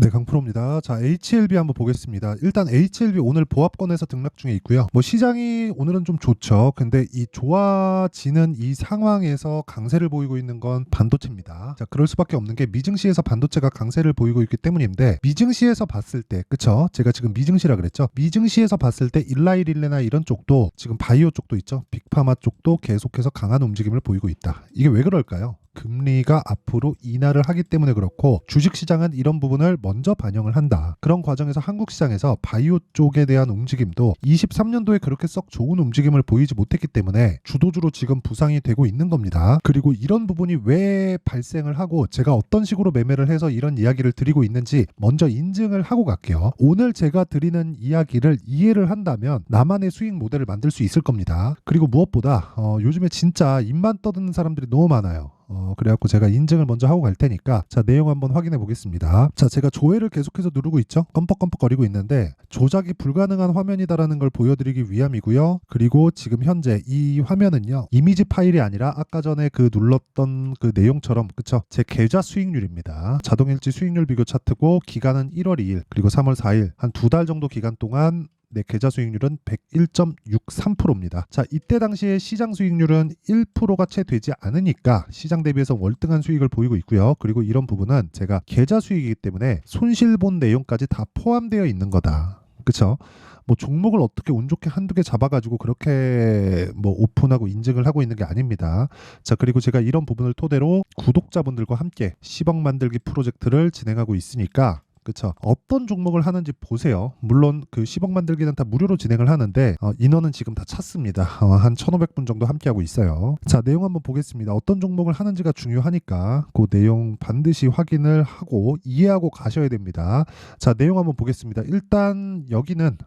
네, 강프로입니다. 자, HLB 한번 보겠습니다. 일단 HLB 오늘 보합권에서 등락 중에 있고요. 뭐 시장이 오늘은 좀 좋죠. 근데 이 좋아지는 이 상황에서 강세를 보이고 있는 건 반도체입니다. 자, 그럴 수밖에 없는 게 미증시에서 반도체가 강세를 보이고 있기 때문인데, 미증시에서 봤을 때, 그쵸? 제가 지금 미증시라 그랬죠? 미증시에서 봤을 때 일라이릴레나 이런 쪽도, 지금 바이오 쪽도 있죠? 빅파마 쪽도 계속해서 강한 움직임을 보이고 있다. 이게 왜 그럴까요? 금리가 앞으로 인하를 하기 때문에 그렇고, 주식시장은 이런 부분을 먼저 반영을 한다. 그런 과정에서 한국 시장에서 바이오 쪽에 대한 움직임도 23년도에 그렇게 썩 좋은 움직임을 보이지 못했기 때문에 주도주로 지금 부상이 되고 있는 겁니다. 그리고 이런 부분이 왜 발생을 하고 제가 어떤 식으로 매매를 해서 이런 이야기를 드리고 있는지 먼저 인증을 하고 갈게요. 오늘 제가 드리는 이야기를 이해를 한다면 나만의 수익 모델을 만들 수 있을 겁니다. 그리고 무엇보다 요즘에 진짜 입만 떠드는 사람들이 너무 많아요. 그래갖고 제가 인증을 먼저 하고 갈 테니까, 자, 내용 한번 확인해 보겠습니다. 자, 제가 조회를 계속해서 누르고 있죠? 껌뻑껌뻑거리고 있는데 조작이 불가능한 화면이다라는 걸 보여드리기 위함이고요. 그리고 지금 현재 이 화면은요, 이미지 파일이 아니라 아까 전에 그 눌렀던 그 내용처럼, 그쵸? 제 계좌 수익률입니다. 자동일지 수익률 비교 차트고, 기간은 1월 2일 그리고 3월 4일 한 2달 정도 기간 동안 내 계좌 수익률은 101.63%입니다. 자, 이때 당시에 시장 수익률은 1%가 채 되지 않으니까 시장 대비해서 월등한 수익을 보이고 있고요. 그리고 이런 부분은 제가 계좌 수익이기 때문에 손실 본 내용까지 다 포함되어 있는 거다. 그쵸? 뭐 종목을 어떻게 운 좋게 한두 개 잡아가지고 그렇게 뭐 오픈하고 인증을 하고 있는 게 아닙니다. 자, 그리고 제가 이런 부분을 토대로 구독자분들과 함께 10억 만들기 프로젝트를 진행하고 있으니까, 그쵸? 어떤 종목을 하는지 보세요. 물론 그 10억 만들기는 다 무료로 진행을 하는데 인원은 지금 다 찼습니다. 한 1,500분 정도 함께하고 있어요. 자, 내용 한번 보겠습니다. 어떤 종목을 하는지가 중요하니까 그 내용 반드시 확인을 하고 이해하고 가셔야 됩니다. 자, 내용 한번 보겠습니다. 일단 여기는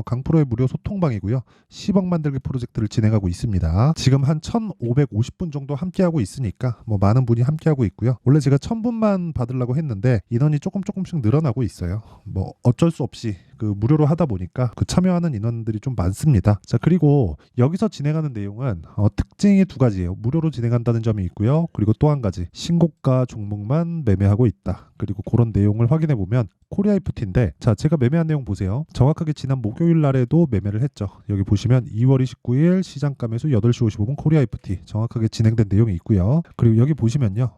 강프로의 무료 소통방이고요. 10억 만들기 프로젝트를 진행하고 있습니다. 지금 한 1,550분 정도 함께하고 있으니까 뭐 많은 분이 함께하고 있고요. 원래 제가 1,000분만 받으려고 했는데 인원이 조금씩 늘어나고 있어요. 뭐 어쩔 수 없이 그 무료로 하다 보니까 그 참여하는 인원들이 좀 많습니다. 자, 그리고 여기서 진행하는 내용은 특징이 두 가지예요. 무료로 진행한다는 점이 있고요. 그리고 또 한 가지, 신고가 종목만 매매하고 있다. 그리고 그런 내용을 확인해 보면 코리아이프티인데, 자, 제가 매매한 내용 보세요. 정확하게 지난 목요일 날에도 매매를 했죠. 여기 보시면 2월 29일 시장가 매수 8시 55분 코리아이프티 정확하게 진행된 내용이 있고요. 그리고 여기 보시면요,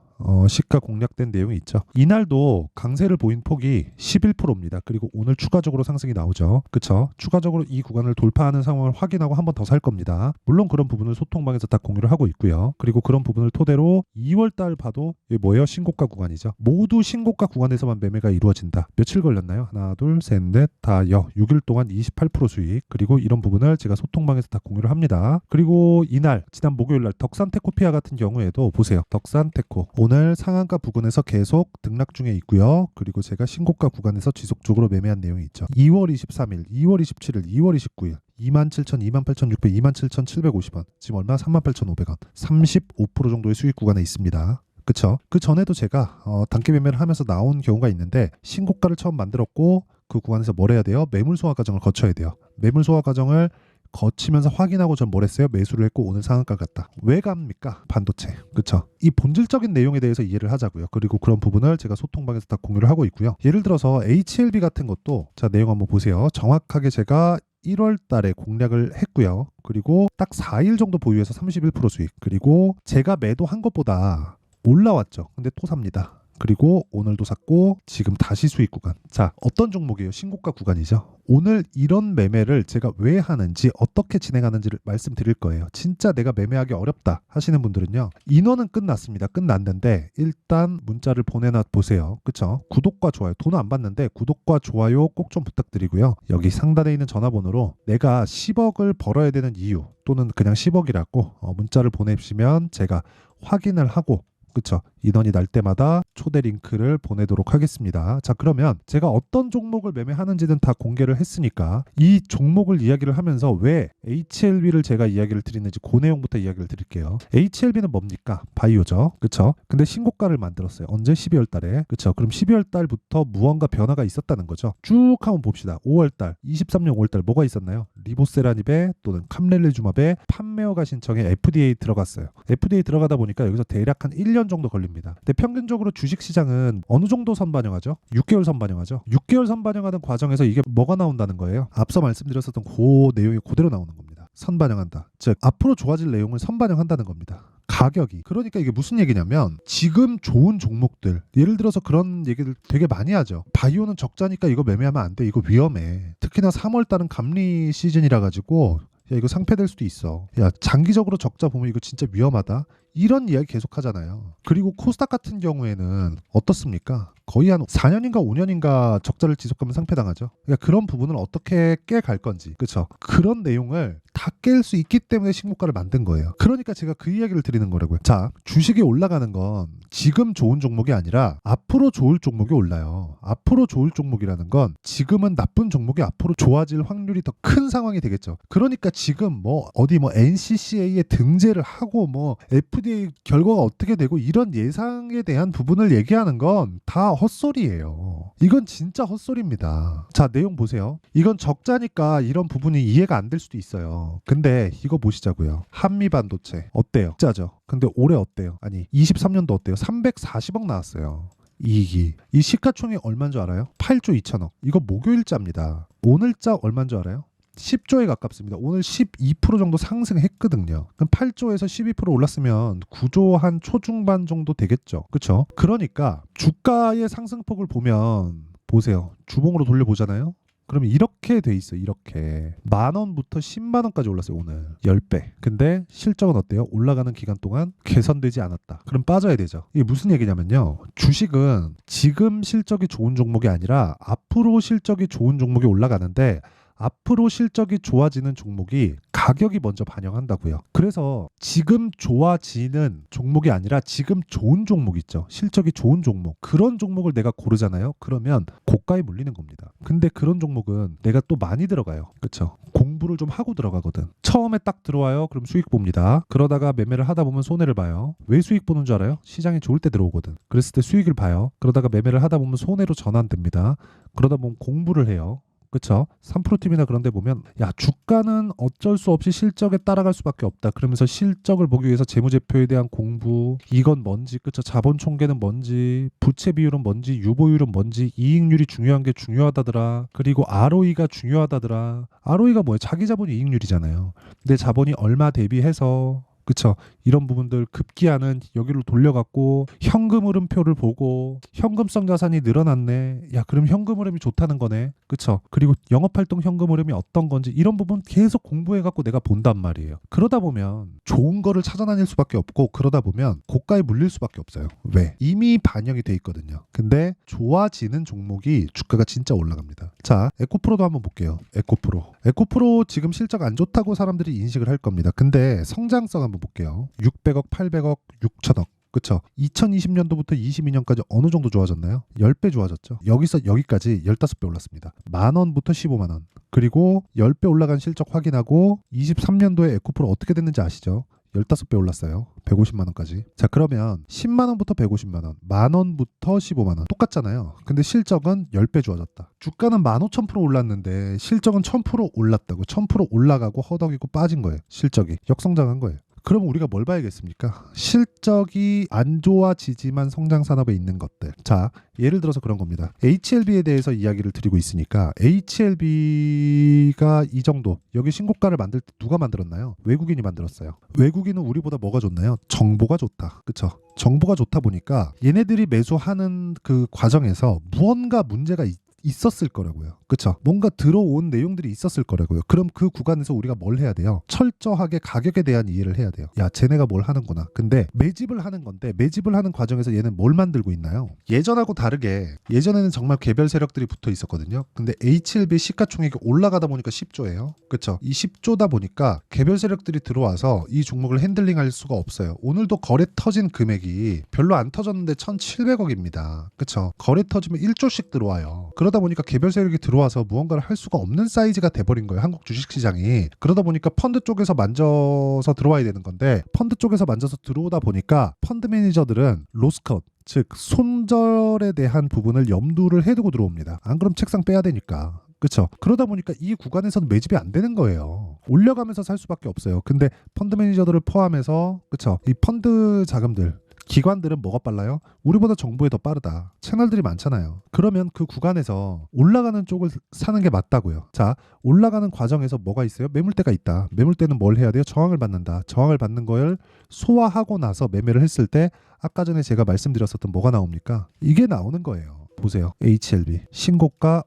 시가 공략된 내용이 있죠. 이날도 강세를 보인 폭이 11%입니다. 그리고 오늘 추가적으로 상승이 나오죠. 그쵸? 추가적으로 이 구간을 돌파하는 상황을 확인하고 한 번 더 살 겁니다. 물론 그런 부분을 소통방에서 다 공유를 하고 있고요. 그리고 그런 부분을 토대로 2월 달 봐도 이게 뭐예요? 신고가 구간이죠. 모두 신고가 구간에서만 매매가 이루어진다. 며칠 걸렸나요? 하나, 둘, 셋, 넷, 다 6일 동안 28% 수익. 그리고 이런 부분을 제가 소통방에서 다 공유를 합니다. 그리고 이날 지난 목요일 날 덕산테코피아 같은 경우에도 보세요. 덕산테코 오늘 상한가 부근에서 계속 등락 중에 있고요. 그리고 제가 신고가 구간에서 지속적으로 매매한 내용이 있죠. 2월 23일, 2월 27일, 2월 29일 27,000, 28,600, 27,750원. 지금 얼마? 38,500원. 35% 정도의 수익 구간에 있습니다. 그쵸? 그 전에도 제가 단기 매매를 하면서 나온 경우가 있는데, 신고가를 처음 만들었고 그 구간에서 뭘 해야 돼요? 매물 소화 과정을 거쳐야 돼요. 매물 소화 과정을 거치면서 확인하고 전 뭘 했어요? 매수를 했고 오늘 상한가 갔다. 왜 갑니까? 반도체. 그쵸? 이 본질적인 내용에 대해서 이해를 하자고요. 그리고 그런 부분을 제가 소통방에서 다 공유를 하고 있고요. 예를 들어서 HLB 같은 것도, 자, 내용 한번 보세요. 정확하게 제가 1월 달에 공략을 했고요. 그리고 딱 4일 정도 보유해서 31% 수익. 그리고 제가 매도한 것보다 올라왔죠. 근데 또 삽니다. 그리고 오늘도 샀고 지금 다시 수익 구간. 자, 어떤 종목이에요? 신고가 구간이죠. 오늘 이런 매매를 제가 왜 하는지, 어떻게 진행하는지를 말씀드릴 거예요. 진짜 내가 매매하기 어렵다 하시는 분들은요, 인원은 끝났습니다. 끝났는데 일단 문자를 보내놔 보세요. 그쵸? 구독과 좋아요, 돈 안 받는데 구독과 좋아요 꼭 좀 부탁드리고요. 여기 상단에 있는 전화번호로 내가 10억을 벌어야 되는 이유, 또는 그냥 10억이라고 문자를 보내주시면 제가 확인을 하고, 그쵸? 인원이 날 때마다 초대 링크를 보내도록 하겠습니다. 자, 그러면 제가 어떤 종목을 매매하는지는 다 공개를 했으니까 이 종목을 이야기를 하면서 왜 HLB를 제가 이야기를 드리는지 그 내용부터 이야기를 드릴게요. HLB는 뭡니까? 바이오죠. 그쵸? 근데 신고가를 만들었어요. 언제? 12월 달에. 그쵸? 그럼 12월 달부터 무언가 변화가 있었다는 거죠. 쭉 한번 봅시다. 5월 달, 23년 5월 달 뭐가 있었나요? 리보세라닙에 또는 캄렐리주맙에 판매허가 신청에 FDA 들어갔어요. FDA 들어가다 보니까 여기서 대략 한 1년 정도 걸립니다. 버립니다. 근데 평균적으로 주식시장은 어느 정도 선반영하죠? 6개월 선반영하죠. 6개월 선반영하는 과정에서 이게 뭐가 나온다는 거예요? 앞서 말씀드렸었던 그 내용이 그대로 나오는 겁니다. 선반영한다. 즉 앞으로 좋아질 내용을 선반영한다는 겁니다. 가격이. 그러니까 이게 무슨 얘기냐면 지금 좋은 종목들, 예를 들어서 그런 얘기를 되게 많이 하죠. 바이오는 적자니까 이거 매매하면 안 돼. 이거 위험해. 특히나 3월달은 감리 시즌이라 가지고 야 이거 상폐될 수도 있어. 야 장기적으로 적자 보면 이거 진짜 위험하다. 이런 이야기 계속 하잖아요. 그리고 코스닥 같은 경우에는 어떻습니까? 거의 한 4년인가 5년인가 적자를 지속하면 상폐당하죠. 그러니까 그런 부분을 어떻게 깨갈 건지, 그렇죠? 그런 내용을 다 깰 수 있기 때문에 신고가를 만든 거예요. 그러니까 제가 그 이야기를 드리는 거라고요. 자, 주식이 올라가는 건 지금 좋은 종목이 아니라 앞으로 좋을 종목이 올라요. 앞으로 좋을 종목이라는 건 지금은 나쁜 종목이 앞으로 좋아질 확률이 더 큰 상황이 되겠죠. 그러니까 지금 뭐 어디 뭐 NCCA에 등재를 하고 뭐 FDA 결과가 어떻게 되고 이런 예상에 대한 부분을 얘기하는 건 다 헛소리예요. 이건 진짜 헛소리입니다. 자, 내용 보세요. 이건 적자니까 이런 부분이 이해가 안 될 수도 있어요. 근데 이거 보시자고요. 한미반도체 어때요? 적자죠. 근데 올해 어때요? 아니 23년도 어때요? 340억 나왔어요. 이익이. 이 시가총액이 얼마인 줄 알아요? 8조 2천억. 이거 목요일자입니다. 오늘자 얼마인 줄 알아요? 10조에 가깝습니다. 오늘 12% 정도 상승했거든요. 그럼 8조에서 12% 올랐으면 9조 한 초중반 정도 되겠죠. 그렇죠? 그러니까 주가의 상승폭을 보면 보세요. 주봉으로 돌려보잖아요. 그러면 이렇게 돼 있어요. 이렇게 10,000원부터 100,000원까지 올랐어요. 오늘 10배. 근데 실적은 어때요? 올라가는 기간 동안 개선되지 않았다. 그럼 빠져야 되죠. 이게 무슨 얘기냐면요. 주식은 지금 실적이 좋은 종목이 아니라 앞으로 실적이 좋은 종목이 올라가는데 앞으로 실적이 좋아지는 종목이 가격이 먼저 반영한다고요. 그래서 지금 좋아지는 종목이 아니라 지금 좋은 종목 있죠. 실적이 좋은 종목. 그런 종목을 내가 고르잖아요. 그러면 고가에 몰리는 겁니다. 근데 그런 종목은 내가 또 많이 들어가요. 그렇죠? 공부를 좀 하고 들어가거든. 처음에 딱 들어와요. 그럼 수익 봅니다. 그러다가 매매를 하다 보면 손해를 봐요. 왜 수익 보는 줄 알아요? 시장이 좋을 때 들어오거든. 그랬을 때 수익을 봐요. 그러다가 매매를 하다 보면 손해로 전환됩니다. 그러다 보면 공부를 해요. 그쵸? 3프로팀이나 그런 데 보면 야 주가는 어쩔 수 없이 실적에 따라갈 수밖에 없다. 그러면서 실적을 보기 위해서 재무제표에 대한 공부, 이건 뭔지, 그쵸? 자본 총계는 뭔지, 부채 비율은 뭔지, 유보율은 뭔지, 이익률이 중요한 게 중요하다더라. 그리고 ROE가 중요하다더라. ROE가 뭐예요? 자기 자본이 이익률이잖아요. 내 자본이 얼마 대비해서, 그쵸? 이런 부분들 급기야는 여기로 돌려갖고 현금 흐름표를 보고 현금성 자산이 늘어났네. 야 그럼 현금 흐름이 좋다는 거네. 그쵸? 그리고 영업활동 현금 흐름이 어떤 건지 이런 부분 계속 공부해갖고 내가 본단 말이에요. 그러다 보면 좋은 거를 찾아다닐 수밖에 없고 그러다 보면 고가에 물릴 수밖에 없어요. 왜? 이미 반영이 돼 있거든요. 근데 좋아지는 종목이 주가가 진짜 올라갑니다. 자, 에코프로도 한번 볼게요. 에코프로 지금 실적 안 좋다고 사람들이 인식을 할 겁니다. 근데 성장성 한번 볼게요. 600억, 800억, 6천억. 그쵸? 2020년도부터 22년까지 어느 정도 좋아졌나요? 10배 좋아졌죠. 여기서 여기까지 15배 올랐습니다. 10,000원부터 150,000원. 그리고 10배 올라간 실적 확인하고 23년도에 에코프로 어떻게 됐는지 아시죠? 15배 올랐어요. 150만 원까지. 자, 그러면 10만 원부터 150만 원, 만 원부터 15만 원. 똑같잖아요. 근데 실적은 10배 좋아졌다. 주가는 15,000% 올랐는데 실적은 1,000% 올랐다고. 1,000% 올라가고 허덕이고 빠진 거예요. 실적이. 역성장한 거예요. 그럼 우리가 뭘 봐야겠습니까? 실적이 안 좋아지지만 성장 산업에 있는 것들. 자, 예를 들어서 그런 겁니다. HLB에 대해서 이야기를 드리고 있으니까 HLB가 이 정도 여기 신고가를 만들 때 누가 만들었나요? 외국인이 만들었어요. 외국인은 우리보다 뭐가 좋나요? 정보가 좋다. 그쵸? 정보가 좋다 보니까 얘네들이 매수하는 그 과정에서 무언가 문제가 있었을 거라고요. 그쵸? 뭔가 들어온 내용들이 있었을 거라고요. 그럼 그 구간에서 우리가 뭘 해야 돼요? 철저하게 가격에 대한 이해를 해야 돼요. 야, 쟤네가 뭘 하는구나. 근데 매집을 하는 건데 매집을 하는 과정에서 얘는 뭘 만들고 있나요? 예전하고 다르게 예전에는 정말 개별 세력들이 붙어 있었거든요. 근데 HLB 시가총액이 올라가다 보니까 10조예요. 그쵸? 이 10조다 보니까 개별 세력들이 들어와서 이 종목을 핸들링할 수가 없어요. 오늘도 거래 터진 금액이 별로 안 터졌는데 1,700억입니다. 그쵸? 거래 터지면 1조씩 들어와요. 그러다 보니까 개별 세력이 들어와서 무언가를 할 수가 없는 사이즈가 돼버린 거예요. 한국 주식시장이. 그러다 보니까 펀드 쪽에서 만져서 들어와야 되는 건데 펀드 쪽에서 만져서 들어오다 보니까 펀드 매니저들은 로스컷, 즉 손절에 대한 부분을 염두를 해두고 들어옵니다. 안 그럼 책상 빼야 되니까. 그렇죠. 그러다 보니까 이 구간에서는 매집이 안 되는 거예요. 올려가면서 살 수밖에 없어요. 근데 펀드 매니저들을 포함해서 그렇죠. 이 펀드 자금들 기관들은 뭐가 빨라요? 우리보다 정보에 더 빠르다. 채널들이 많잖아요. 그러면 그 구간에서 올라가는 쪽을 사는 게 맞다고요. 자, 올라가는 과정에서 뭐가 있어요? 매물대가 있다. 매물대는 뭘 해야 돼요? 저항을 받는다. 저항을 받는 걸 소화하고 나서 매매를 했을 때 아까 전에 제가 말씀드렸었던 뭐가 나옵니까? 이게 나오는 거예요. 보세요. HLB 신고가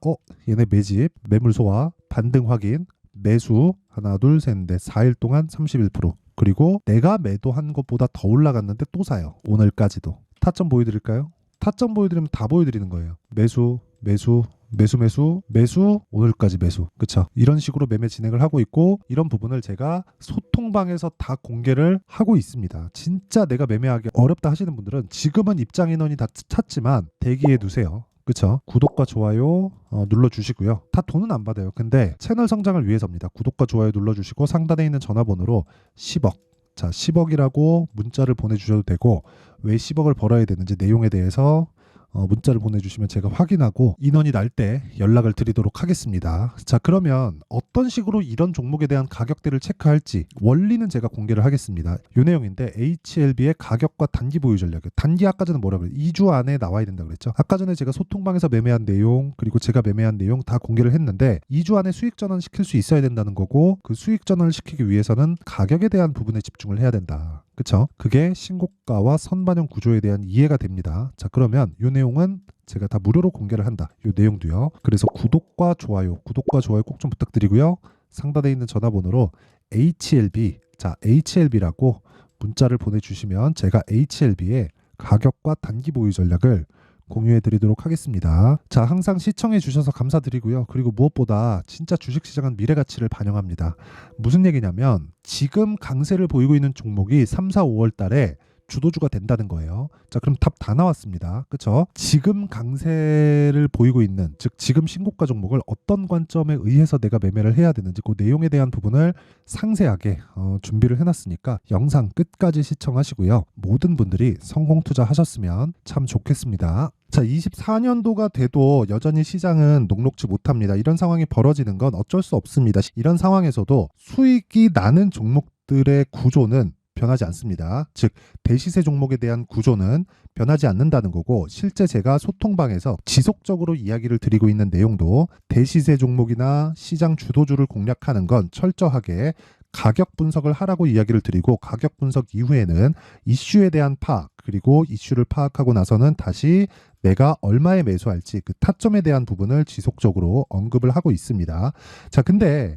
얘네 매집, 매물 소화, 반등 확인, 매수 하나 둘 셋 넷 4일 동안 31%. 그리고 내가 매도한 것보다 더 올라갔는데 또 사요. 오늘까지도. 타점 보여드릴까요? 타점 보여드리면 다 보여드리는 거예요. 매수, 매수, 매수, 매수, 매수, 오늘까지 매수. 그쵸? 이런 식으로 매매 진행을 하고 있고, 이런 부분을 제가 소통방에서 다 공개를 하고 있습니다. 진짜 내가 매매하기 어렵다 하시는 분들은 지금은 입장 인원이 다 찼지만 대기해 두세요. 그쵸? 구독과 좋아요 눌러주시고요. 다 돈은 안 받아요. 근데 채널 성장을 위해서입니다. 구독과 좋아요 눌러주시고 상단에 있는 전화번호로 10억, 자 10억이라고 문자를 보내주셔도 되고, 왜 10억을 벌어야 되는지 내용에 대해서 문자를 보내주시면 제가 확인하고 인원이 날 때 연락을 드리도록 하겠습니다. 자, 그러면 어떤 식으로 이런 종목에 대한 가격대를 체크할지 원리는 제가 공개를 하겠습니다. 이 내용인데, HLB의 가격과 단기 보유 전략. 단기 아까 전에 뭐라고 그랬죠? 2주 안에 나와야 된다고 그랬죠. 아까 전에 제가 소통방에서 매매한 내용, 그리고 제가 매매한 내용 다 공개를 했는데, 2주 안에 수익 전환 시킬 수 있어야 된다는 거고, 그 수익 전환을 시키기 위해서는 가격에 대한 부분에 집중을 해야 된다. 그쵸? 그게 신고가와 선반영 구조에 대한 이해가 됩니다. 자, 그러면 이 내용은 제가 다 무료로 공개를 한다. 이 내용도요. 그래서 구독과 좋아요 꼭 좀 부탁드리고요. 상단에 있는 전화번호로 HLB, 자 HLB라고 문자를 보내주시면 제가 HLB의 가격과 단기 보유 전략을 공유해 드리도록 하겠습니다. 자, 항상 시청해 주셔서 감사드리고요. 그리고 무엇보다 진짜 주식시장은 미래 가치를 반영합니다. 무슨 얘기냐면, 지금 강세를 보이고 있는 종목이 3, 4, 5월 달에 주도주가 된다는 거예요. 자, 그럼 답 다 나왔습니다. 그쵸? 지금 강세를 보이고 있는, 즉 지금 신고가 종목을 어떤 관점에 의해서 내가 매매를 해야 되는지 그 내용에 대한 부분을 상세하게 준비를 해놨으니까 영상 끝까지 시청하시고요. 모든 분들이 성공 투자하셨으면 참 좋겠습니다. 자, 24년도가 돼도 여전히 시장은 녹록지 못합니다. 이런 상황이 벌어지는 건 어쩔 수 없습니다. 이런 상황에서도 수익이 나는 종목들의 구조는 변하지 않습니다. 즉 대시세 종목에 대한 구조는 변하지 않는다는 거고, 실제 제가 소통방에서 지속적으로 이야기를 드리고 있는 내용도 대시세 종목이나 시장 주도주를 공략하는 건 철저하게 가격 분석을 하라고 이야기를 드리고, 가격 분석 이후에는 이슈에 대한 파악, 그리고 이슈를 파악하고 나서는 다시 내가 얼마에 매수할지 그 타점에 대한 부분을 지속적으로 언급을 하고 있습니다. 자, 근데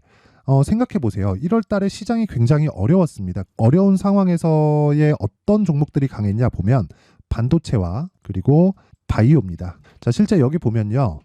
생각해 보세요. 1월 달에 시장이 굉장히 어려웠습니다. 어려운 상황에서의 어떤 종목들이 강했냐 보면 반도체와 그리고 바이오입니다. 자, 실제 여기 보면요.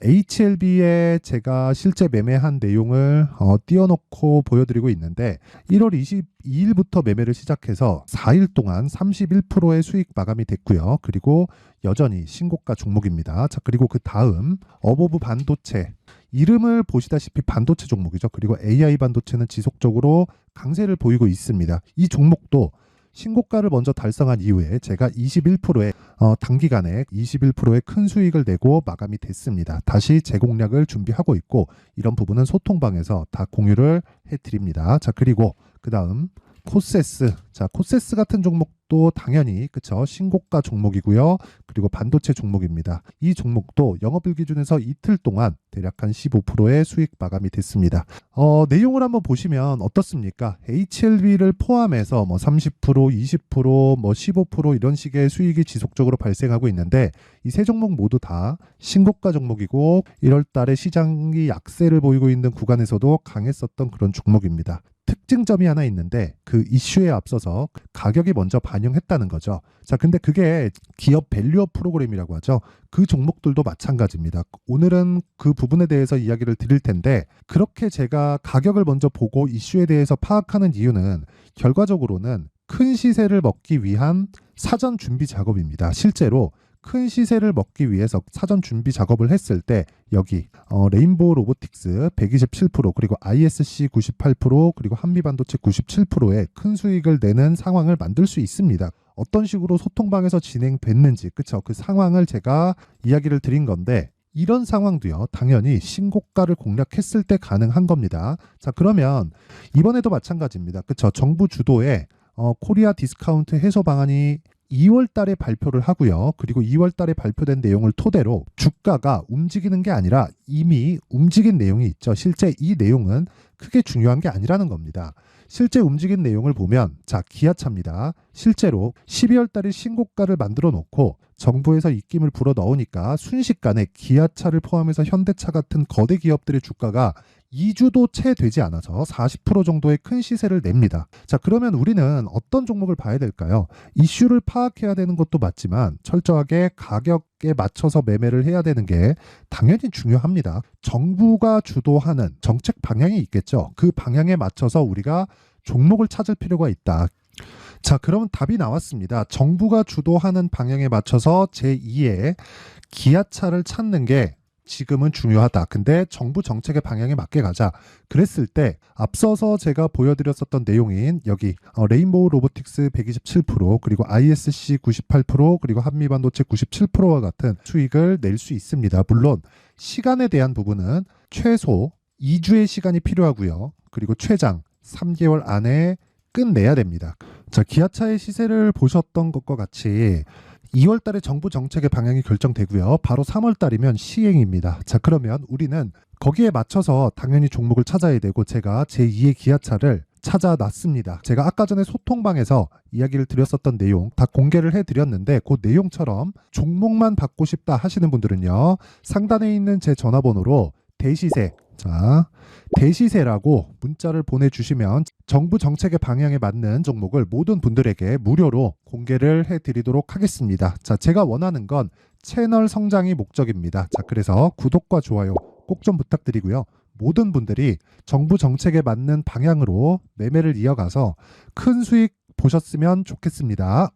HLB에 제가 실제 매매한 내용을 띄워놓고 보여드리고 있는데, 1월 22일부터 매매를 시작해서 4일 동안 31%의 수익 마감이 됐고요. 그리고 여전히 신고가 종목입니다. 자, 그리고 그 다음 어보브 반도체, 이름을 보시다시피 반도체 종목이죠. 그리고 AI 반도체는 지속적으로 강세를 보이고 있습니다. 이 종목도 신고가를 먼저 달성한 이후에 제가 21%의 단기간에 21%의 큰 수익을 내고 마감이 됐습니다. 다시 재공략을 준비하고 있고, 이런 부분은 소통방에서 다 공유를 해드립니다. 자, 그리고 그 다음 코세스. 자, 코세스 같은 종목도 당연히 그쵸, 신고가 종목이고요. 그리고 반도체 종목입니다. 이 종목도 영업일 기준에서 이틀 동안 대략 한 15%의 수익 마감이 됐습니다. 내용을 한번 보시면 어떻습니까? HLB를 포함해서 뭐 30%, 20%, 뭐 15% 이런 식의 수익이 지속적으로 발생하고 있는데, 이 세 종목 모두 다 신고가 종목이고, 1월 달에 시장이 약세를 보이고 있는 구간에서도 강했었던 그런 종목입니다. 특징점이 하나 있는데, 그 이슈에 앞서서 가격이 먼저 반영했다는 거죠. 자, 근데 그게 기업 밸류업 프로그램이라고 하죠. 그 종목들도 마찬가지입니다. 오늘은 그 부분에 대해서 이야기를 드릴 텐데, 그렇게 제가 가격을 먼저 보고 이슈에 대해서 파악하는 이유는 결과적으로는 큰 시세를 먹기 위한 사전 준비 작업입니다. 실제로 큰 시세를 먹기 위해서 사전 준비 작업을 했을 때 여기 레인보우 로보틱스 127%, 그리고 ISC 98%, 그리고 한미반도체 97%의 큰 수익을 내는 상황을 만들 수 있습니다. 어떤 식으로 소통방에서 진행됐는지, 그쵸? 그 상황을 제가 이야기를 드린 건데, 이런 상황도요, 당연히 신고가를 공략했을 때 가능한 겁니다. 자, 그러면 이번에도 마찬가지입니다. 그쵸? 정부 주도의 코리아 디스카운트 해소 방안이 2월 달에 발표를 하고요. 그리고 2월 달에 발표된 내용을 토대로 주가가 움직이는 게 아니라 이미 움직인 내용이 있죠. 실제 이 내용은 크게 중요한 게 아니라는 겁니다. 실제 움직인 내용을 보면 자, 기아차입니다. 실제로 12월 달에 신고가를 만들어 놓고 정부에서 입김을 불어 넣으니까 순식간에 기아차를 포함해서 현대차 같은 거대 기업들의 주가가 2주도 채 되지 않아서 40% 정도의 큰 시세를 냅니다. 자, 그러면 우리는 어떤 종목을 봐야 될까요? 이슈를 파악해야 되는 것도 맞지만 철저하게 가격에 맞춰서 매매를 해야 되는 게 당연히 중요합니다. 정부가 주도하는 정책 방향이 있겠죠. 그 방향에 맞춰서 우리가 종목을 찾을 필요가 있다. 자, 그러면 답이 나왔습니다. 정부가 주도하는 방향에 맞춰서 제2의 기아차를 찾는 게 지금은 중요하다. 근데 정부 정책의 방향에 맞게 가자. 그랬을 때 앞서서 제가 보여드렸었던 내용인 여기 레인보우 로보틱스 127% 그리고 ISC 98% 그리고 한미반도체 97%와 같은 수익을 낼 수 있습니다. 물론 시간에 대한 부분은 최소 2주의 시간이 필요하고요. 그리고 최장 3개월 안에 끝내야 됩니다. 자, 기아차의 시세를 보셨던 것과 같이 2월 달에 정부 정책의 방향이 결정되고요. 바로 3월 달이면 시행입니다. 자, 그러면 우리는 거기에 맞춰서 당연히 종목을 찾아야 되고 제가 제2의 기아차를 찾아놨습니다. 제가 아까 전에 소통방에서 이야기를 드렸었던 내용 다 공개를 해드렸는데 그 내용처럼 종목만 받고 싶다 하시는 분들은요. 상단에 있는 제 전화번호로 대시세, 자, 대시세라고 문자를 보내주시면 정부 정책의 방향에 맞는 종목을 모든 분들에게 무료로 공개를 해드리도록 하겠습니다. 자, 제가 원하는 건 채널 성장이 목적입니다. 자, 그래서 구독과 좋아요 꼭 좀 부탁드리고요. 모든 분들이 정부 정책에 맞는 방향으로 매매를 이어가서 큰 수익 보셨으면 좋겠습니다.